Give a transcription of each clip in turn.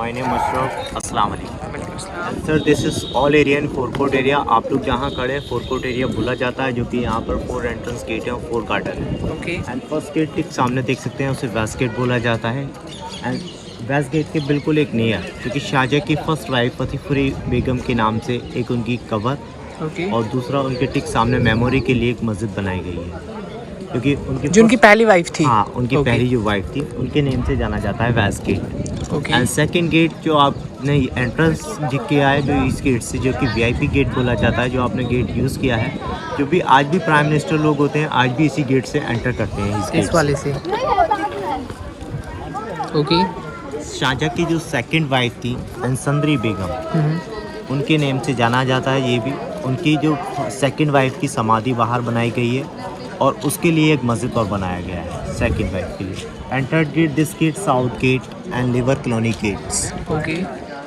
My name Ashraf. अस्सलाम वालेकुम sir. This is all area in forecourt area. आप लोग जहाँ खड़े हैं फोरकोर्ट एरिया बोला जाता है, जो कि यहाँ पर 4 एंट्रेंस गेट है और 4 गार्डन है। ओके। एंड फर्स्ट गेट ठीक सामने देख सकते हैं, उसे वेस्ट गेट बोला जाता है। एंड वेस्ट गेट के बिल्कुल एक नियर, क्योंकि शाहजहाँ की फर्स्ट वाइफ फतेहपुरी बेगम के नाम से एक उनकी कबर ओके। और दूसरा उनके ठीक सामने मेमोरी के लिए एक मस्जिद बनाई गई है, क्योंकि उनकी जो उनकी पहली वाइफ थी। हाँ, उनकी Okay. पहली जो वाइफ थी उनके नेम से जाना जाता है west gate. Okay. And second gate जो आपने एंट्रेंस किया है, जो इस गेट से, जो कि वीआईपी गेट बोला जाता है, जो आपने गेट यूज़ किया है, जो भी आज भी प्राइम मिनिस्टर लोग होते हैं आज भी इसी गेट से एंटर करते हैं, इस गेट वाले से। ओके। शाहजहाँ की जो सेकंड वाइफ थी अंसंदरी बेगम, उनके नेम से जाना जाता है। ये भी उनकी जो सेकंड वाइफ की समाधि बाहर बनाई गई है और उसके लिए एक मस्जिद और बनाया गया है सेकंड वाइफ के लिए। Entered gate, this gate, south gate and labour colony gates. Okay.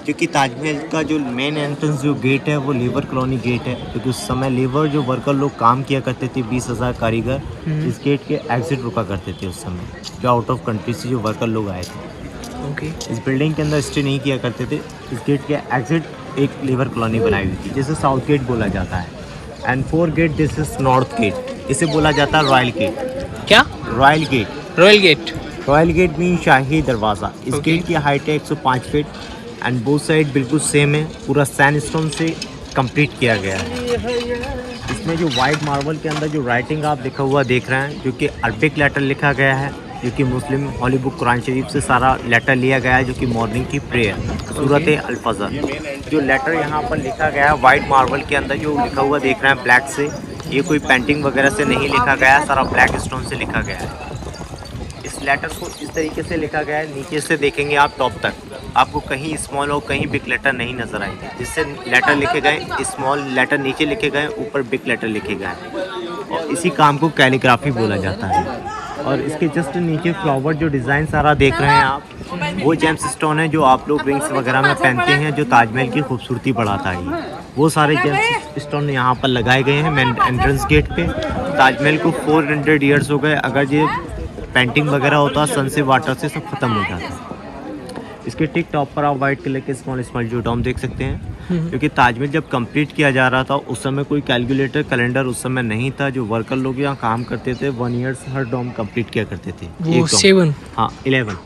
क्योंकि ताजमहल का जो मेन एंट्रेंस जो गेट है वो लेबर कॉलोनी गेट है, क्योंकि उस समय लेबर जो वर्कर लोग काम किया करते थे, 20,000 कारीगर इस गेट के एग्जिट रुका करते थे उस समय, जो आउट ऑफ कंट्री से जो वर्कर लोग आए थे। ओके। इस बिल्डिंग के अंदर स्टे नहीं किया करते थे। इस गेट के एग्जिट एक लेबर कॉलोनी बनाई हुई थी, जिसे साउथ गेट बोला जाता है। And 4 gate, this is north gate, इसे बोला जाता है रॉयल गेट। क्या? Royal gate. Royal gate. Royal gate mean शाही दरवाज़ा। इस Okay. गेट की हाइट है 105 फीट एंड बोथ साइड बिल्कुल सेम है, पूरा सैंडस्टोन से कंप्लीट किया गया है। इसमें जो वाइट मार्बल के अंदर जो राइटिंग आप लिखा हुआ देख रहे हैं, जो कि अरबिक लेटर लिखा गया है, जो कि मुस्लिम हॉली बुक कुरान शरीफ से सारा लेटर लिया गया है, जो कि मॉर्निंग की प्रेयर सूरत अल फजर। जो लेटर यहाँ पर लिखा गया है वाइट मार्बल के अंदर जो लिखा हुआ देख रहे हैं ब्लैक से, ये कोई पेंटिंग वगैरह से नहीं लिखा गया है, सारा ब्लैक स्टोन से लिखा गया है। इस लेटर को इस तरीके से लिखा गया है, नीचे से देखेंगे आप टॉप तक, आपको कहीं स्मॉल और कहीं बिग लेटर नहीं नजर आएंगे। जिससे लेटर लिखे गए, स्मॉल लेटर नीचे लिखे गए, ऊपर बिग लेटर लिखे गए, और इसी काम को कैलीग्राफी बोला जाता है। और इसके जस्ट नीचे फ्लावर जो डिज़ाइन सारा देख रहे हैं आप, वो जेम्स स्टोन है जो आप लोग रिंग्स वगैरह में पहनते हैं, जो ताजमहल की खूबसूरती बढ़ाता है। वो सारे जेम्स स्टोन यहाँ पर लगाए गए हैं मेन एंट्रेंस गेट पे। ताजमहल को 400 ईयर्स हो गए, अगर ये पेंटिंग वगैरह होता सन से वाटर से सब खत्म हो जाता। इसके ठीक टॉप पर आप वाइट कलर के स्मॉल स्मॉल जो डॉम देख सकते हैं, क्योंकि ताजमहल जब कंप्लीट किया जा रहा था उस समय कोई कैलकुलेटर कैलेंडर उस समय नहीं था। जो वर्कर लोग यहाँ काम करते थे 1 ईयर हर डॉम कंप्लीट किया करते थे। वो 7। हाँ 11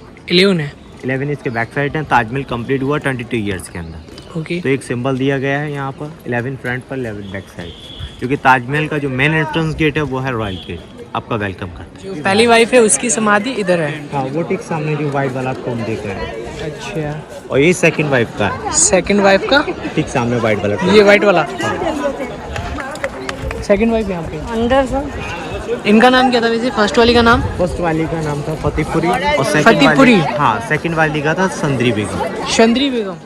है। 11 इसके बैक साइड है। ताजमहल कंप्लीट हुआ 22 ईयर्स के अंदर। ओके। तो एक सिंबल दिया गया है यहाँ पर 11 फ्रंट पर 11 बैक साइड, क्योंकि ताजमहल का जो मेन एंट्रेंस गेट है वो है रॉयल गेट। आपका वेलकम करते हैं। जो पहली वाइफ है उसकी समाधि इधर है। हाँ वो ठीक सामने जो वाइट वाला टॉम देख रहे हैं। अच्छा। और ये सेकंड वाइफ का है, सेकंड वाइफ का ठीक सामने वाइट वाला tomb। ये वाइट वाला सेकंड वाइफ यहाँ पे अंदर सर। इनका नाम क्या था वैसे? फर्स्ट वाली का नाम? फर्स्ट वाली का नाम था फतेहपुरी और फतेहपुरी। हाँ सेकंड वाली का था संदरी बेगम। चंद्री बेगम।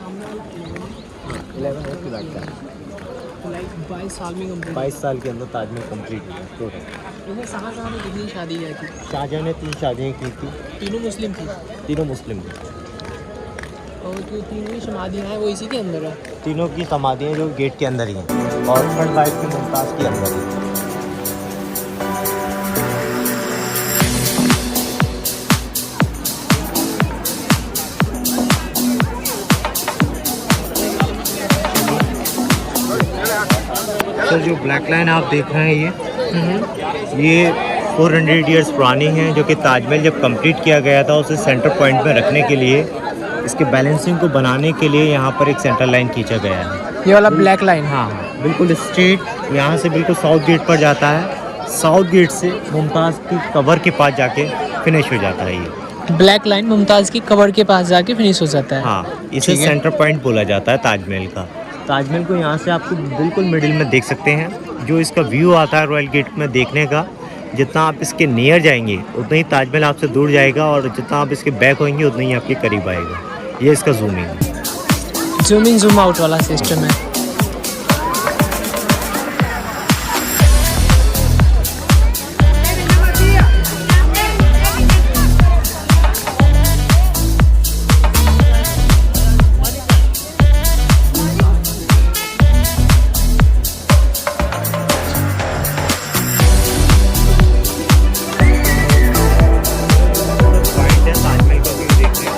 22 साल में कंप्लीट। 22 साल के अंदर ताजमहल कंप्लीट हुआ टोटल। शाहजहां ने कितनी शादी की? शाहजहां ने 3 शादियाँ की थी, तीनों मुस्लिम थी। तीनों मुस्लिम थी। और जो तीनों समाधियाँ हैं वो इसी के अंदर है। तीनों की समाधियाँ जो गेट के अंदर ही हैं, और थर्ड वाइफ की मुमताज़ के अंदर ही। सर जो ब्लैक लाइन आप देख रहे हैं ये 400 ईयर्स पुरानी है, जो कि ताजमहल जब कंप्लीट किया गया था उसे सेंटर पॉइंट में रखने के लिए, इसके बैलेंसिंग को बनाने के लिए यहाँ पर एक सेंटर लाइन खींचा गया है। ये वाला ब्लैक लाइन? हाँ बिल्कुल स्ट्रेट यहाँ से बिल्कुल साउथ गेट पर जाता है। साउथ गेट से मुमताज़ की कबर के पास जाके फिनिश हो जाता है। ये ब्लैक लाइन मुमताज़ की कबर के पास जाके फिनिश हो जाता है। हाँ, इसे सेंटर पॉइंट बोला जाता है ताजमहल का। ताजमहल को यहाँ से आपको बिल्कुल मिडिल में देख सकते हैं। जो इसका व्यू आता है रॉयल गेट में देखने का, जितना आप इसके नियर जाएंगे उतना ही ताजमहल आपसे दूर जाएगा, और जितना आप इसके बैक होंगे उतना ही आपके करीब आएगा। ये इसका जूमिंग है। जूम इन जूम आउट वाला सिस्टम है। ताजमहल का व्यू देखने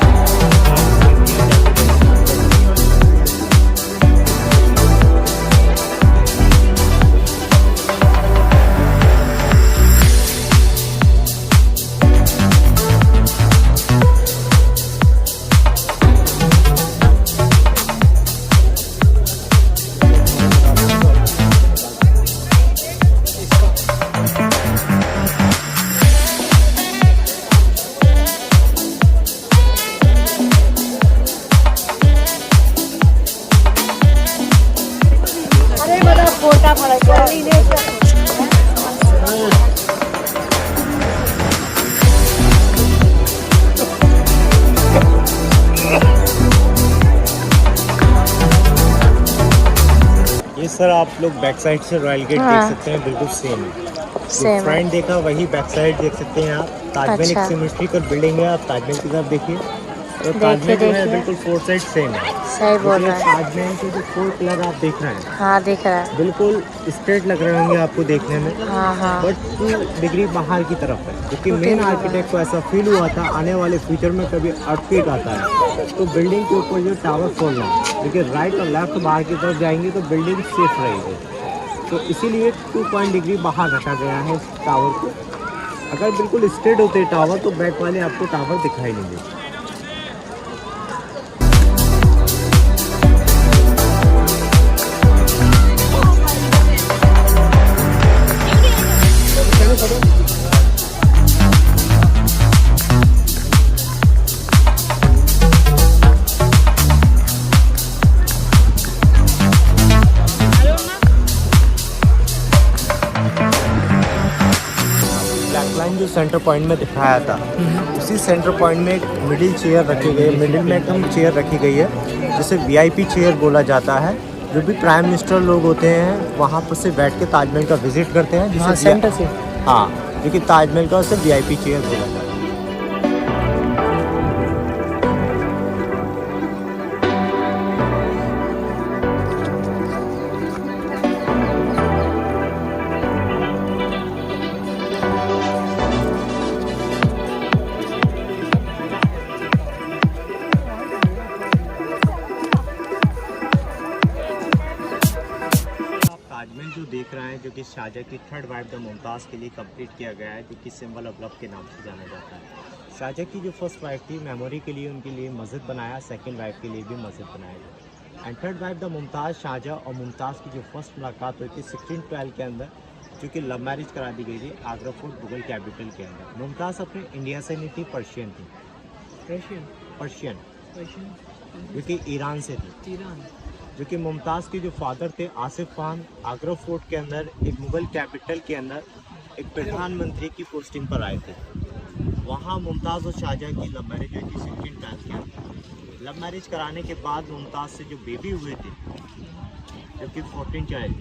ये सर आप लोग बैक साइड से रॉयल गेट हाँ। देख सकते हैं, बिल्कुल सेम है। सेम है। फ्रंट देखा वही बैक साइड देख सकते हैं आप। ताजमहल अच्छा। एक सिमेट्रिकल बिल्डिंग है, आप ताजमहल की तरफ देखिए। तो ताजमहल जो है देखिए। बिल्कुल फोर साइड सेम है। सही बोल देखिए, रहा है। ताजमहल के जो 4 पिलर आप देख रहे हैं हाँ दिख रहा है। बिल्कुल स्ट्रेट लग रहे होंगे आपको देखने में, हाँ हाँ। बट 2 डिग्री बाहर की तरफ है, क्योंकि 2 मेन डिग्री आर्किटेक्ट को ऐसा फील हुआ था आने वाले फ्यूचर में कभी अर्थक्वेक आता है तो बिल्डिंग के ऊपर जो टावर खोलना है, लेकिन राइट और लेफ्ट बाहर की तरफ जाएंगे तो बिल्डिंग सेफ रहेगी। तो इसीलिए 2 डिग्री बाहर रखा गया है इस टावर को। अगर बिल्कुल स्ट्रेट होते टावर तो बैक वाले आपको टावर दिखाई नहीं देते। ब्लैकलाइन जो सेंटर पॉइंट में दिखाया था, उसी सेंटर पॉइंट में एक मिडिल चेयर रखी गई है, मिडिल में एकदम चेयर रखी गई है जिसे वीआईपी चेयर बोला जाता है। जो भी प्राइम मिनिस्टर लोग होते हैं वहाँ पर से बैठ के ताजमहल का विजिट करते हैं, जिसे सेंटर से। हाँ, जो कि ताजमहल का उसे वीआईपी चेयर बोला जाता है। ताजमहल जो देख रहे हैं, जो कि शाहजहाँ की 3rd वाइफ द मुमताज़ के लिए कंप्लीट किया गया है, जो कि सिंबल ऑफ लव के नाम से जाना जाता है। शाहजहाँ की जो 1st वाइफ थी, मेमोरी के लिए उनके लिए मस्जिद बनाया, 2nd वाइफ के लिए भी मस्जिद बनाया गया। And 3rd wife the Mumtaz, Shahjahan और मुमताज़ की जो फर्स्ट मुलाकात हुई थी 1612 के अंदर, जो कि लव मैरिज करा दी गई थी आगरा फोर्ट मुगल कैपिटल के अंदर। मुमताज़ अपने इंडिया से नहीं थी, पर्शियन थी। पर्शियन जो कि ईरान से थी। जो कि मुमताज़ के जो फादर थे आसिफ खान, आगरा फोर्ट के अंदर एक मुग़ल कैपिटल के अंदर एक प्रधानमंत्री की पोस्टिंग पर आए थे। वहाँ मुमताज़ और शाहजहाँ की लव मैरिज हुई थी 1612 के अंदर। लव मैरिज कराने के बाद मुमताज़ से जो बेबी हुए थे, जो कि 14 चाइल्ड,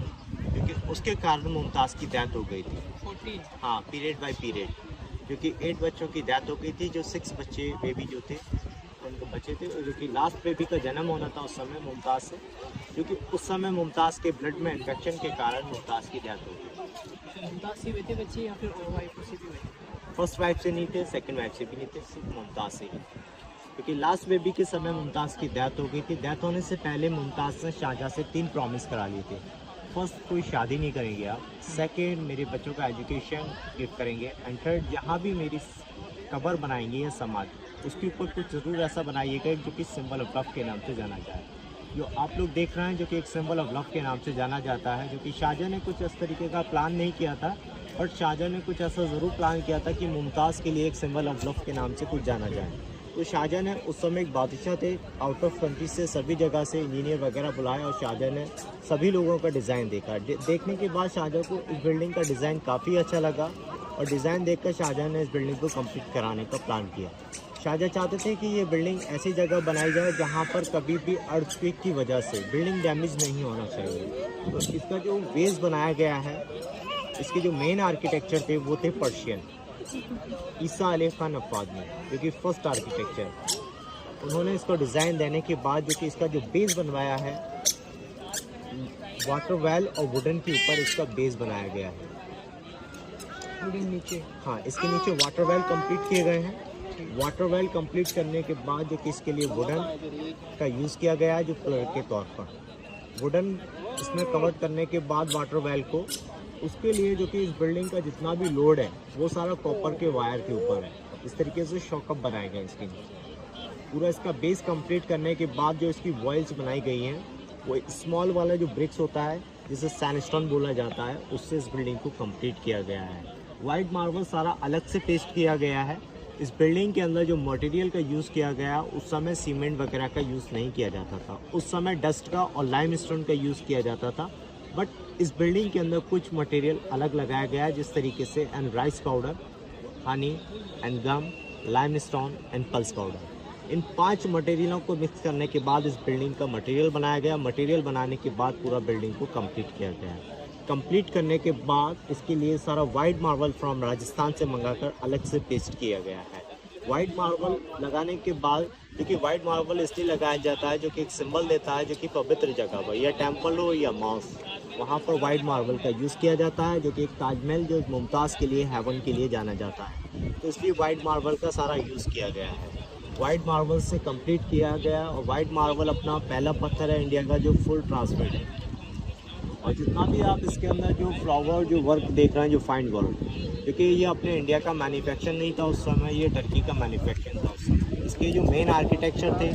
क्योंकि उसके कारण मुमताज़ की डेथ हो गई थी। 14 हाँ, पीरियड बाय पीरियड, क्योंकि 8 बच्चों की डेथ हो गई थी। जो 6 बच्चे बेबी जो थे उनको बचे थे, जो कि लास्ट बेबी का जन्म होना था उस समय मुमताज़ से, क्योंकि उस समय मुमताज़ के ब्लड में इन्फेक्शन के कारण मुमताज़ की डेथ हो गई। मुमताज़ से हुए थे बच्चे या फिर और वाइफ से भी हुए थे? फर्स्ट वाइफ से नहीं थे, सेकंड वाइफ से भी नहीं थे, सिर्फ मुमताज़ से ही, क्योंकि लास्ट बेबी के समय मुमताज़ की डेथ हो गई थी। डेथ होने से पहले मुमताज़ ने शाहजहाँ से 3 प्रॉमिस करा लिए थे। फर्स्ट, कोई शादी नहीं करेंगे आप। सेकेंड, मेरे बच्चों का एजुकेशन गिफ्ट करेंगे। एंड थर्ड, जहाँ भी मेरी कब्र बनाएंगे या समाज, उसके ऊपर कुछ ज़रूर ऐसा बनाइएगा जो कि सिंबल ऑफ लव के नाम से जाना जाए। जो आप लोग देख रहे हैं, जो कि एक सिंबल ऑफ लव के नाम से जाना जाता है, जो कि शाहजहाँ ने कुछ इस तरीके का प्लान नहीं किया था, बट शाहजहाँ ने कुछ ऐसा ज़रूर प्लान किया था कि मुमताज़ के लिए एक सिंबल ऑफ लव के नाम से कुछ जाना जाए। तो शाहजहाँ ने उस समय एक बादशाह थे, आउट ऑफ कंट्री से सभी जगह से इंजीनियर वगैरह बुलाए और शाहजहाँ ने सभी लोगों का डिज़ाइन देखा। देखने के बाद शाहजहाँ को इस बिल्डिंग का डिज़ाइन काफ़ी अच्छा लगा और डिज़ाइन देखकर शाहजहाँ ने इस बिल्डिंग को कंप्लीट कराने का प्लान किया। शाहजहाँ चाहते थे कि ये बिल्डिंग ऐसी जगह बनाई जाए जहाँ पर कभी भी अर्थक्वेक की वजह से बिल्डिंग डैमेज नहीं होना चाहिए। तो इसका जो बेस बनाया गया है, इसके जो मेन आर्किटेक्चर थे वो थे पर्शियन, ईसा अली खान अफादी, जो कि फर्स्ट आर्किटेक्चर। उन्होंने इसको डिज़ाइन देने के बाद जो कि इसका जो बेस बनवाया है, वाटर वेल और वुडन के ऊपर इसका बेस बनाया गया है। नीचे, हाँ, इसके नीचे वाटर वेल कंप्लीट किए गए हैं। वाटर वेल कंप्लीट करने के बाद जो कि इसके लिए वुडन का यूज़ किया गया है, जो फ्लोर के तौर पर वुडन इसमें कवर करने के बाद वाटर वेल को, उसके लिए जो कि इस बिल्डिंग का जितना भी लोड है वो सारा कॉपर के वायर के ऊपर है। इस तरीके से शॉकअप बनाया गया इसके नीचे। पूरा इसका बेस कंप्लीट करने के बाद जो इसकी वॉल्स बनाई गई हैं, वो स्मॉल वाला जो ब्रिक्स होता है जिसे सैंडस्टोन बोला जाता है, उससे इस बिल्डिंग को कंप्लीट किया गया है। वाइट मार्बल सारा अलग से पेस्ट किया गया है। इस बिल्डिंग के अंदर जो मटेरियल का यूज़ किया गया, उस समय सीमेंट वगैरह का यूज़ नहीं किया जाता था। उस समय डस्ट का और लाइमस्टोन का यूज़ किया जाता था। बट इस बिल्डिंग के अंदर कुछ मटेरियल अलग लगाया गया है, जिस तरीके से and rice powder, honey and gum, limestone and pulse powder. इन 5 मटेरियलों को मिक्स करने के बाद इस बिल्डिंग का मटेरियल बनाया गया। मटेरियल बनाने के बाद पूरा बिल्डिंग को कंप्लीट किया गया है। कंप्लीट करने के बाद इसके लिए सारा वाइट मार्बल फ्रॉम राजस्थान से मंगाकर अलग से पेस्ट किया गया है। वाइट मार्बल लगाने के बाद, क्योंकि वाइट मार्बल इसलिए लगाया जाता है जो कि एक सिंबल देता है, जो कि पवित्र जगह पर या टेम्पल हो या मॉस्क, वहाँ पर वाइट मार्बल का यूज़ किया जाता है, जो कि एक ताजमहल जो मुमताज़ के लिए, हेवन के लिए जाना जाता है, तो इसलिए वाइट मार्बल का सारा यूज़ किया गया है। वाइट मार्बल से कंप्लीट किया गया और वाइट मार्बल अपना पहला पत्थर है इंडिया का जो फुल ट्रांसपेरेंट है। और जितना भी आप इसके अंदर जो फ्लावर जो वर्क देख रहे हैं, जो फाइन वर्क, क्योंकि ये अपने इंडिया का मैन्युफैक्चर नहीं था उस समय, ये टर्की का मैन्युफैक्चर था उस समय। इसके जो मेन आर्किटेक्चर थे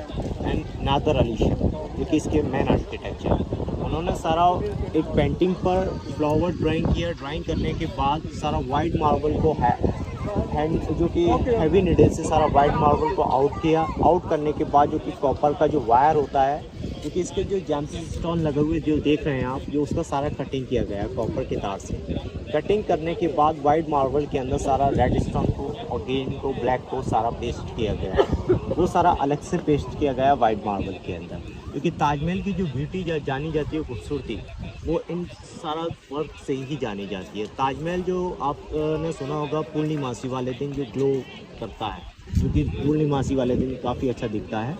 एंड नादर अली शाह, जो कि इसके मेन आर्किटेक्चर, उन्होंने सारा एक पेंटिंग पर फ्लावर ड्राइंग किया। ड्राइंग करने के बाद सारा वाइट मार्बल को हैंड जो कि हैवी नीडल से सारा वाइट मार्बल को आउट किया। आउट करने के बाद जो कि कॉपर का जो वायर होता है, क्योंकि इसके जो जैमसी स्टोन लगे हुए जो देख रहे हैं आप, जो उसका सारा कटिंग किया गया है कॉपर के तार से। कटिंग करने के बाद वाइट मार्बल के अंदर सारा रेड स्टोन को और ग्रीन को, ब्लैक को सारा पेस्ट किया गया है। वो सारा अलग से पेस्ट किया गया वाइट मार्बल के अंदर, क्योंकि ताजमहल की जो ब्यूटी जानी जाती है, खूबसूरती, वो इन सारा वर्क से ही जानी जाती है। ताजमहल जो आपने सुना होगा पूर्णिमासी वाले दिन जो ग्लो करता है, क्योंकि पूर्णिमासी वाले दिन काफ़ी अच्छा दिखता है,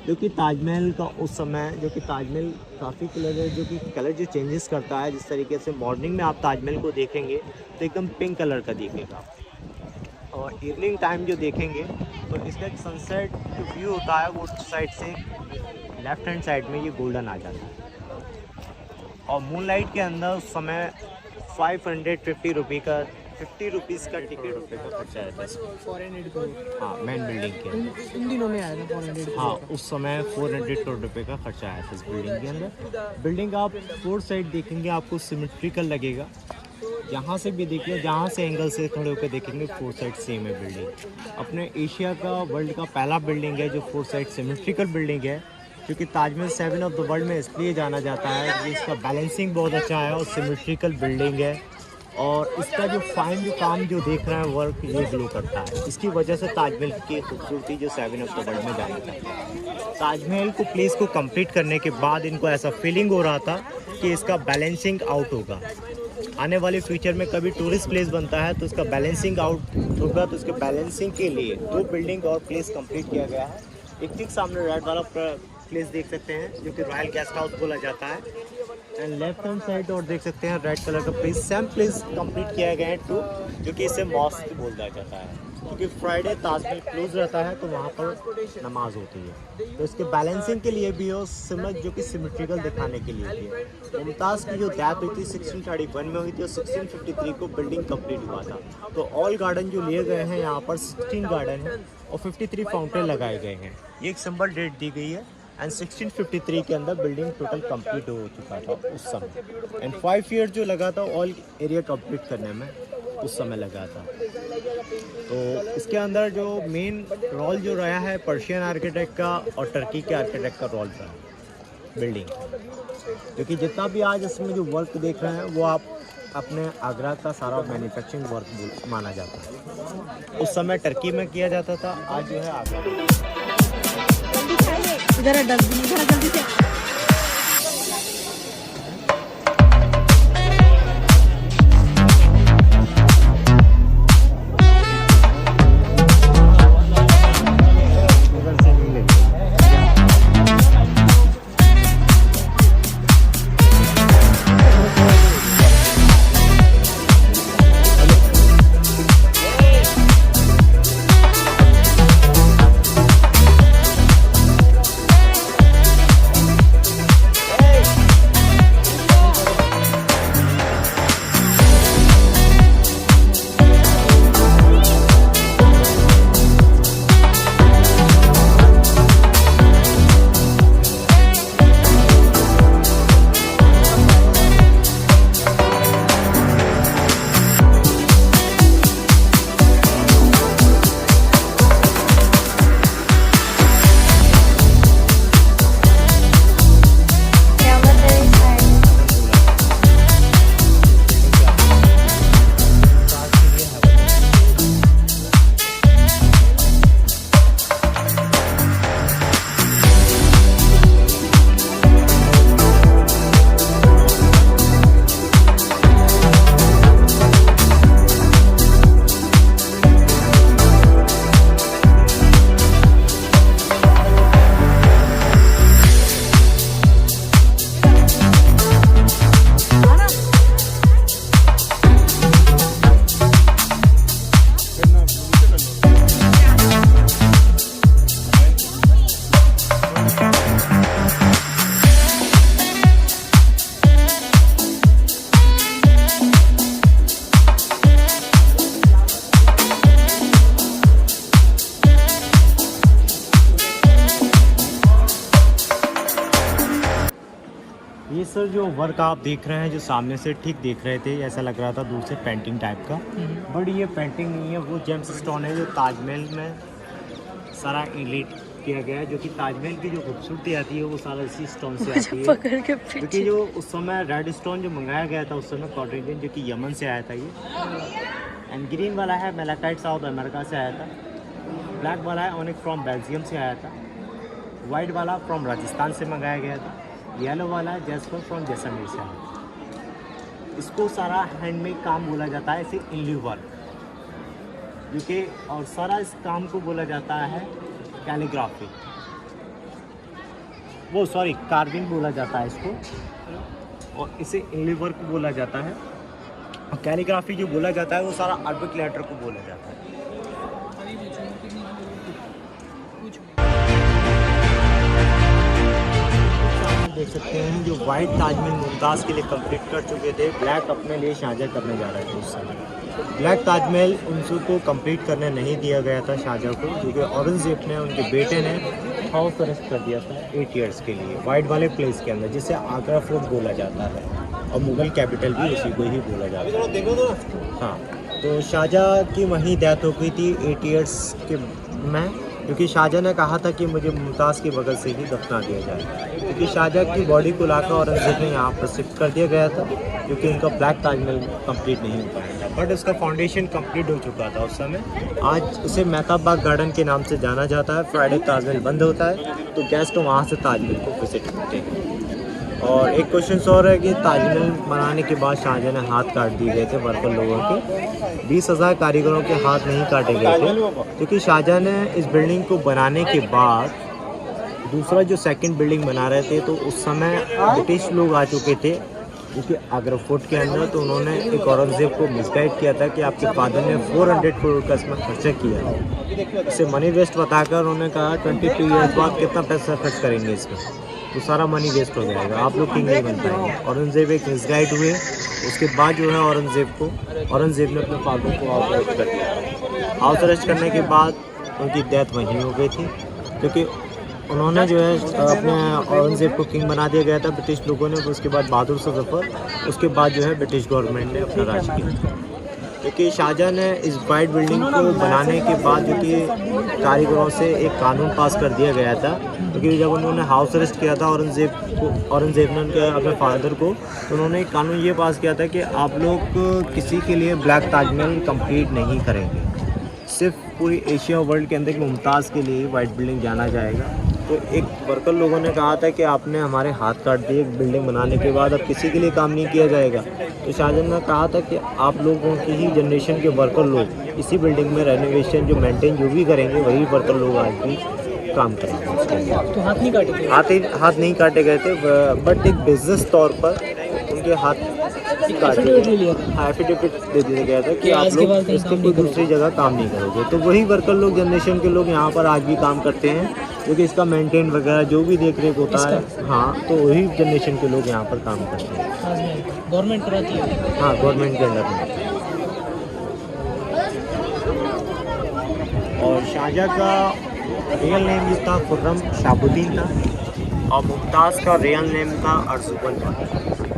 क्योंकि ताजमहल का उस समय जो कि ताजमहल काफ़ी कलर है, जो कि कलर जो चेंजेस करता है। जिस तरीके से मॉर्निंग में आप ताजमहल को देखेंगे तो एकदम पिंक कलर का दिखेगा, और इवनिंग टाइम जो देखेंगे तो इसका एक सनसेट जो व्यू होता है वो साइड से लेफ्ट हैंड साइड में ये गोल्डन आ जाता है। और मूनलाइट के अंदर उस समय 550 रुपये का 50 रुपीज़ का टिकट रुपये का खर्चा आया था। 400 करोड़। हाँ, मेन बिल्डिंग के उन दिनों में आया था 400 करोड़। हाँ, उस समय 400 करोड़ रुपये का खर्चा आया था इस बिल्डिंग के अंदर। बिल्डिंग आप 4 साइड देखेंगे आपको सिमेट्रिकल लगेगा। जहाँ से भी देखिए, जहाँ से एंगल से खड़े होकर देखेंगे 4 साइड सेम है बिल्डिंग। अपने एशिया का, वर्ल्ड का पहला बिल्डिंग है जो 4 साइड सिमेट्रिकल बिल्डिंग है, क्योंकि ताजमहल 7 ऑफ द वर्ल्ड में इसलिए जाना जाता है कि इसका बैलेंसिंग बहुत अच्छा है और सिमेट्रिकल बिल्डिंग है। और इसका जो फाइन जो काम जो देख रहे हैं वर्क, ये ग्लो करता है। इसकी वजह से ताजमहल की खूबसूरती जो 7 ऑफ द वर्ल्ड में जाना जाता है। ताजमहल को प्लेस को कंप्लीट करने के बाद इनको ऐसा फीलिंग हो रहा था कि इसका बैलेंसिंग आउट होगा। आने वाले फ्यूचर में कभी टूरिस्ट प्लेस बनता है तो इसका बैलेंसिंग आउट होगा, तो इसके बैलेंसिंग के लिए 2 बिल्डिंग और प्लेस कंप्लीट किया गया है। एक ठीक सामने रेड वाला प्लेस देख सकते हैं जो कि रॉयल गेस्ट हाउस बोला जाता है, एंड लेफ्ट हैंड साइड और देख सकते हैं रेड कलर का प्लेस, सेम प्लेस कंप्लीट किया गया है 2, जो कि इसे मॉस्क बोला जाता है, क्योंकि फ्राइडे ताजमहल क्लोज रहता है तो वहाँ पर नमाज होती है। तो इसके बैलेंसिंग के लिए भी हो, सिमट जो कि सिमेट्रिकल दिखाने के लिए भी है। मुमताज़ की जो डेथ हुई थी 1631 में हुई थी और 1653 को बिल्डिंग कंप्लीट हुआ था। तो ऑल गार्डन जो लिए गए हैं यहाँ पर 16 गार्डन है और 53 फाउंटेन लगाए गए हैं। ये एक सिंबल डेट दी गई है, एंड 1653 के अंदर बिल्डिंग टोटल कंप्लीट हो चुका था उस समय। एंड 5 ईयर जो लगा था ऑल एरिया कंप्लीट करने में, उस समय लगा था। तो इसके अंदर जो मेन रोल जो रहा है पर्शियन आर्किटेक्ट का और टर्की के आर्किटेक्ट का रोल रहा बिल्डिंग, क्योंकि जितना भी आज इसमें जो वर्क देख रहे हैं वो आप अपने आगरा का सारा मैन्युफैक्चरिंग वर्क माना जाता है। उस समय टर्की में किया जाता था, आज जो है आगरा। इधर डस्टबिन, इधर जल्दी से। अंदर जो वर्क आप देख रहे हैं, जो सामने से ठीक देख रहे थे, ऐसा लग रहा था दूर से पेंटिंग टाइप का, बट ये पेंटिंग नहीं है, वो जेम्स स्टोन है जो ताजमहल में सारा इलेट किया गया है, जो कि ताजमहल की जो खूबसूरती आती है वो सारा इसी स्टोन से आती है। क्योंकि जो उस समय रेड स्टोन जो मंगाया गया था उस समय कॉटरिजन जो कि यमन से आया था ये, एंड ग्रीन वाला है मेलाकाइट साउथ अमेरिका से आया था, ब्लैक वाला है ओनिक फ्रॉम बेल्जियम से आया था, वाइट वाला फ्रॉम राजस्थान से मंगाया गया था, येलो वाला जैस्पर फ्रॉम जैसलमेर से आया था। इसको सारा हैंडमेड काम बोला जाता है, इसे इनली वर्क, क्योंकि और सारा इस काम को बोला जाता है कैलीग्राफी, वो सॉरी कार्विंग बोला जाता है इसको, और इसे इनली वर्क बोला जाता है। और कैलीग्राफी जो बोला जाता है वो सारा अरबिक लेटर को बोला जाता है। देख सकते हैं जो वाइट ताजमहल मुमताज़ के लिए कंप्लीट कर चुके थे, ब्लैक अपने लिए शाहजहाँ करने जा रहे थे उस समय। ब्लैक ताजमहल उनको कंप्लीट करने नहीं दिया गया था शाहजहाँ को, क्योंकि औरंगजेब ने उनके बेटे ने हाउस अरेस्ट कर दिया था 8 ईयर्स के लिए वाइट वाले प्लेस के अंदर, जिसे आगरा फोर्ट बोला जाता है, और मुग़ल कैपिटल भी उसी को ही बोला जाता है। हाँ, तो शाहजहाँ की वहीं डेथ हो गई थी 8 ईयर्स के में, क्योंकि शाहजहाँ ने कहा था कि मुझे मुमताज़ के बगल से ही दफना दिया जाए, क्योंकि शाहजहाँ की बॉडी को लाकर औरंगजेब ने यहाँ पर शिफ्ट कर दिया गया था, क्योंकि इनका ब्लैक ताजमहल कंप्लीट नहीं हो पाया था, बट उसका फाउंडेशन कंप्लीट हो चुका था उस समय। आज उसे मेहताब बाग गार्डन के नाम से जाना जाता है। फ्राइडे ताजमहल बंद होता है तो गेस्ट वहाँ से ताजमहल को विजिट करते हैं। और एक क्वेश्चन और है कि ताजमहल बनाने के बाद शाहजहाँ ने हाथ काट दिए गए थे वर्कर लोगों के, 20,000 कारीगरों के हाथ नहीं काटे गए थे, क्योंकि शाहजहाँ ने इस बिल्डिंग को बनाने के बाद दूसरा जो सेकंड बिल्डिंग बना रहे थे, तो उस समय ब्रिटिश लोग आ चुके थे क्योंकि आगरा फोर्ट के अंदर, तो उन्होंने एक औरंगजेब को मिसगाइड किया था कि आपके फादर ने 400 करोड़ का इसमें खर्चा किया। इसे मनी वेस्ट बताकर उन्होंने कहा 22 ईयर्स बाद कितना पैसा खर्च करेंगे इसमें, तो सारा मनी वेस्ट हो जाएगा, आप लोग किंग नहीं बन पाएंगे। औरंगजेब एक मिसगाइड हुए, उसके बाद जो है औरंगजेब ने अपने फादर को हाउस अरेस्ट कर दिया। हाउस अरेस्ट करने के बाद उनकी डेथ वहीं हो गई थी, क्योंकि उन्होंने जो है अपने औरंगजेब को किंग बना दिया गया था ब्रिटिश लोगों ने। उसके बाद बहादुर शाह जफर, उसके बाद जो है ब्रिटिश गवर्नमेंट ने अपना राज किया, क्योंकि शाहजहाँ ने इस वाइट बिल्डिंग को बनाने के बाद जो कि कारीगरों से एक कानून पास कर दिया गया था, क्योंकि जब उन्होंने हाउस अरेस्ट किया था औरंगजेब ने उनके अपने फादर को, तो उन्होंने एक कानून ये पास किया था कि आप लोग किसी के लिए ब्लैक ताजमहल कंप्लीट नहीं करेंगे, सिर्फ पूरी एशिया वर्ल्ड के अंदर मुमताज़ के लिए वाइट बिल्डिंग जाना जाएगा। तो एक वर्कर लोगों ने कहा था कि आपने हमारे हाथ काट दिए बिल्डिंग बनाने के बाद, अब किसी के लिए काम नहीं किया जाएगा। तो शाहजहाँ ने कहा था कि आप लोगों की ही जनरेशन के वर्कर लोग इसी बिल्डिंग में रेनोवेशन जो मेंटेन जो भी करेंगे, वही वर्कर लोग आज भी काम करेंगे उसके अंदर। तो हाथ नहीं काटे थे? हाथ नहीं काटे गए थे, बट एक बिजनेस तौर पर उनके हाथ एफिडेविट दे दिया गया था कि आप लोग इसके कोई दूसरी जगह काम नहीं करोगे। तो वही वर्कर लोग, जनरेशन के लोग यहाँ पर आज भी काम करते हैं, क्योंकि इसका मेंटेन वगैरह जो भी देख रेख होता है, हाँ, तो वही जनरेशन के लोग यहाँ पर काम करते हैं। गवर्नमेंट कराती है? हाँ, गवर्नमेंट के अंडर में। और शाहजहाँ का रियल नेम जो था खुर्रम शाहबुद्दीन था, और मुमताज़ का रियल नेम था अर्जुमंद था।